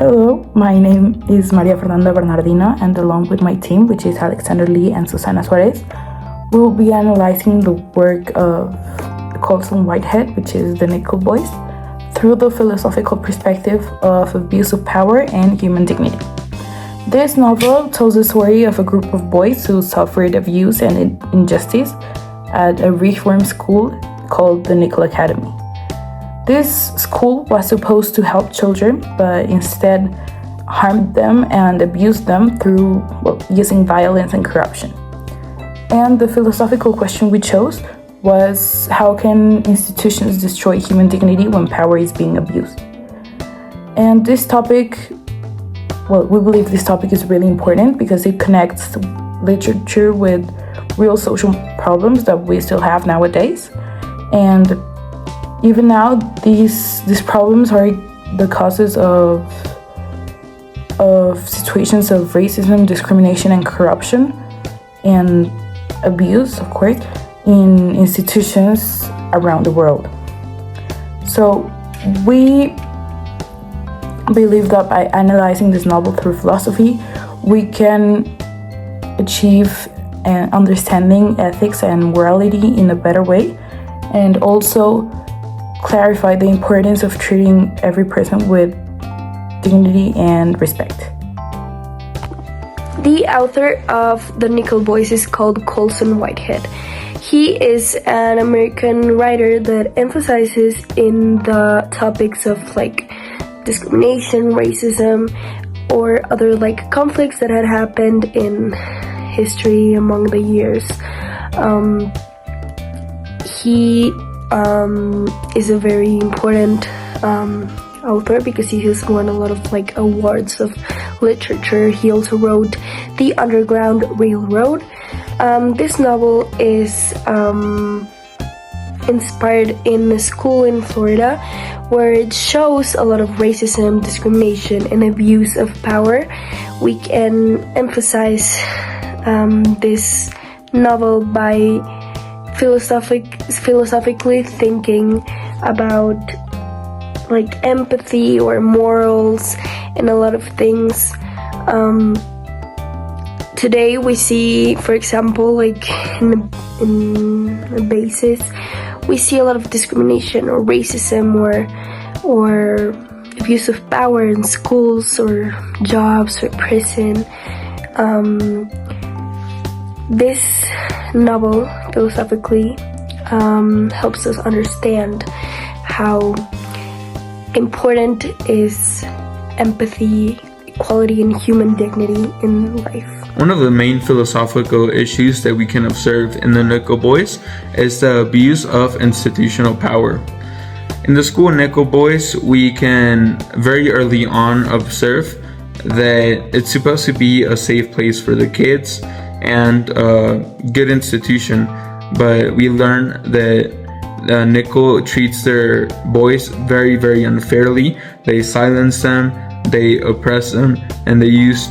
Hello, my name is Maria Fernanda Bernardina, and along with my team, which is Alexander Lee and Susana Suarez, we'll be analyzing the work of Colson Whitehead, which is the Nickel Boys, through the philosophical perspective of abuse of power and human dignity. This novel tells the story of a group of boys who suffered abuse and injustice at a reform school called the Nickel Academy. This school was supposed to help children, but instead harmed them and abused them through using violence and corruption. And the philosophical question we chose was, how can institutions destroy human dignity when power is being abused? And this topic, we believe this topic is really important because it connects literature with real social problems that we still have nowadays. And even now, these problems are the causes of situations of racism, discrimination, and corruption, and abuse, of course, in institutions around the world. So we believe that by analyzing this novel through philosophy, we can achieve an understanding ethics and morality in a better way, and also clarify the importance of treating every person with dignity and respect. The author of The Nickel Boys is called Colson Whitehead. He is an American writer that emphasizes in the topics of discrimination, racism, or other conflicts that had happened in history among the years. He is a very important author because he has won a lot of awards of literature. He also wrote The Underground Railroad. This novel is inspired in a school in Florida where it shows a lot of racism, discrimination, and abuse of power. We can emphasize this novel by philosophically thinking about empathy or morals and a lot of things. Today we see, for example, in the basis, we see a lot of discrimination or racism or abuse of power in schools or jobs or prison. This novel philosophically helps us understand how important is empathy, equality, and human dignity in life. One of the main philosophical issues that we can observe in the Nickel Boys is the abuse of institutional power. In the school Nickel Boys, we can very early on observe that it's supposed to be a safe place for the kids and a good institution, but we learn that Nickel treats their boys very, very unfairly. They silence them, they oppress them, and they use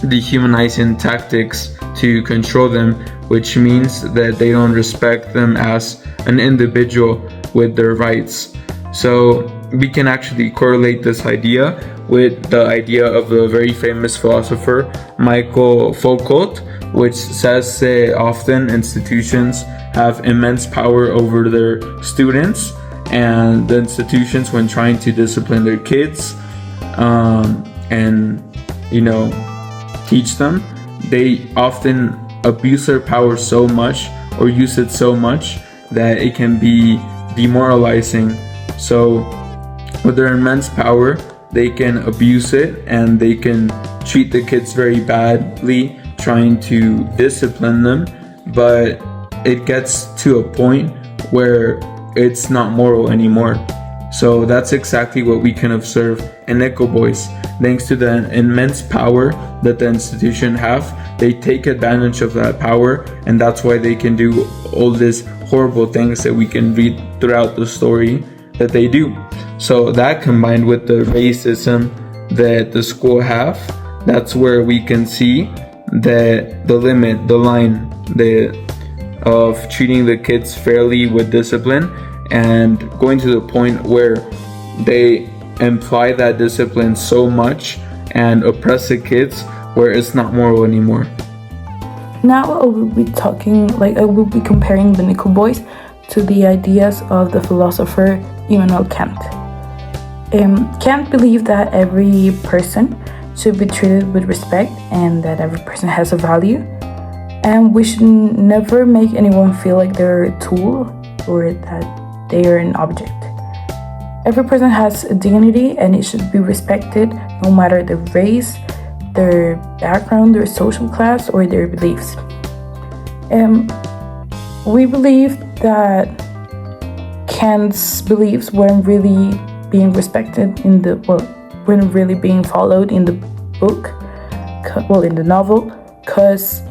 dehumanizing tactics to control them, which means that they don't respect them as an individual with their rights. So we can actually correlate this idea with the idea of a very famous philosopher, Michael Foucault, which says that often institutions have immense power over their students, and the institutions, when trying to discipline their kids and teach them, they often abuse their power so much or use it so much that it can be demoralizing. So with their immense power, they can abuse it and they can treat the kids very badly, trying to discipline them, but it gets to a point where it's not moral anymore. So that's exactly what we can observe in Nickel Boys. Thanks to the immense power that the institution have, they take advantage of that power, and that's why they can do all these horrible things that we can read throughout the story that they do. So that, combined with the racism that the school have, that's where we can see that the limit, the line, of treating the kids fairly with discipline and going to the point where they imply that discipline so much and oppress the kids where it's not moral anymore. Now I will be I will be comparing the Nickel Boys to the ideas of the philosopher Immanuel Kant. Kant believed that every person should be treated with respect and that every person has a value, and we should never make anyone feel like they're a tool or that they are an object. Every person has a dignity and it should be respected no matter their race, their background, their social class, or their beliefs. We believe that Kant's beliefs weren't really being respected weren't really being followed in the book, in the novel, because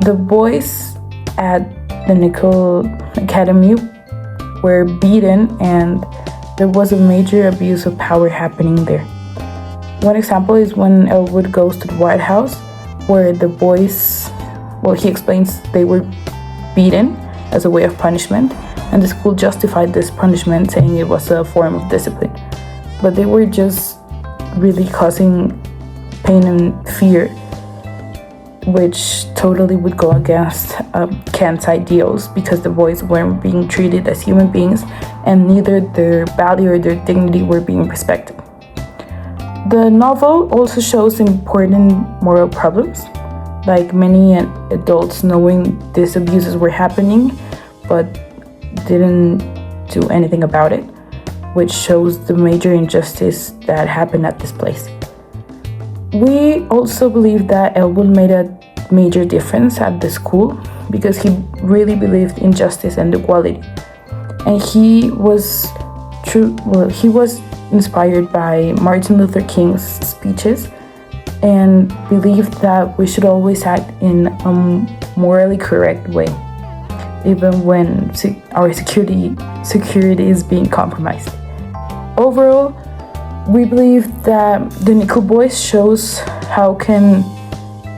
the boys at the Nickel Academy were beaten and there was a major abuse of power happening there. One example is when Elwood goes to the White House, where the boys, he explains they were beaten as a way of punishment, and the school justified this punishment, saying it was a form of discipline. But they were just really causing pain and fear, which totally would go against Kant's ideals, because the boys weren't being treated as human beings and neither their value or their dignity were being respected. The novel also shows important moral problems, like many adults knowing these abuses were happening but didn't do anything about it, which shows the major injustice that happened at this place. We also believe that Elwood made a major difference at the school because he really believed in justice and equality. And he was inspired by Martin Luther King's speeches and believed that we should always act in a morally correct way, even when our security is being compromised. Overall, we believe that the Nickel Boys shows how can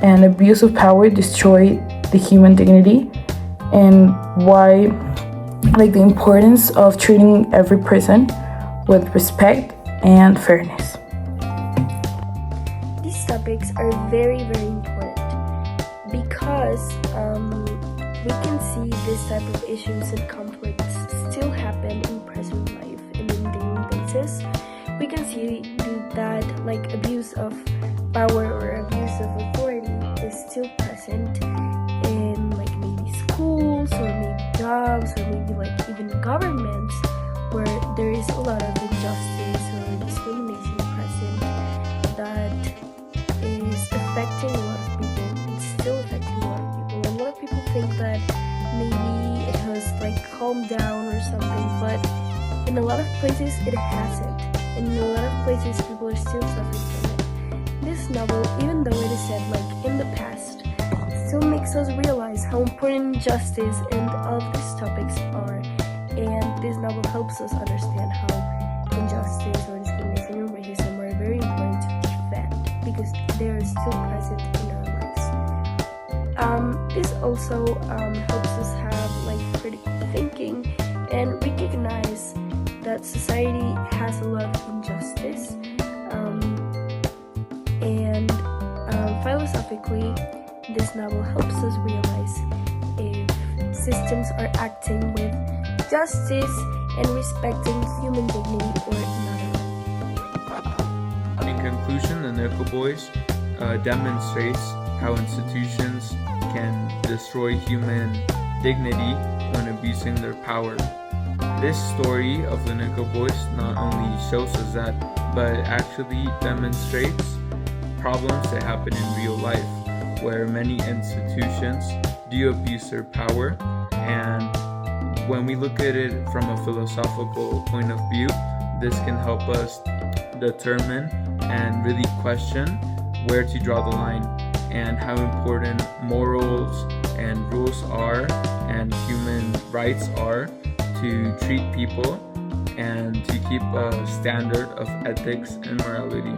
an abuse of power destroy the human dignity, and why the importance of treating every person with respect and fairness. These topics are very, very important because we can see this type of issues and conflicts still happen in present life and in daily basis. We can see that abuse of power or abuse of authority is still present in maybe schools or maybe jobs or maybe even governments, where there is a lot of injustice or discrimination present that is affecting a lot of people. It's still affecting a lot of people, and a lot of people think that maybe it has calmed down or something, but in a lot of places it hasn't. In a lot of places people are still suffering from it. This novel, even though it is set in the past, still makes us realize how important justice and all of these topics are, and this novel helps us understand how injustice or discrimination or racism are very important to defend because they are still present in our lives. This also helps us have critical thinking and recognize that society has a lot of injustice, and philosophically, this novel helps us realize if systems are acting with justice and respecting human dignity or not. In conclusion, the Nickel Boys demonstrates how institutions can destroy human dignity when abusing their power. This story of the Nickel Boys not only shows us that, but actually demonstrates problems that happen in real life, where many institutions do abuse their power. And when we look at it from a philosophical point of view, this can help us determine and really question where to draw the line and how important morals and rules are and human rights are to treat people and to keep a standard of ethics and morality.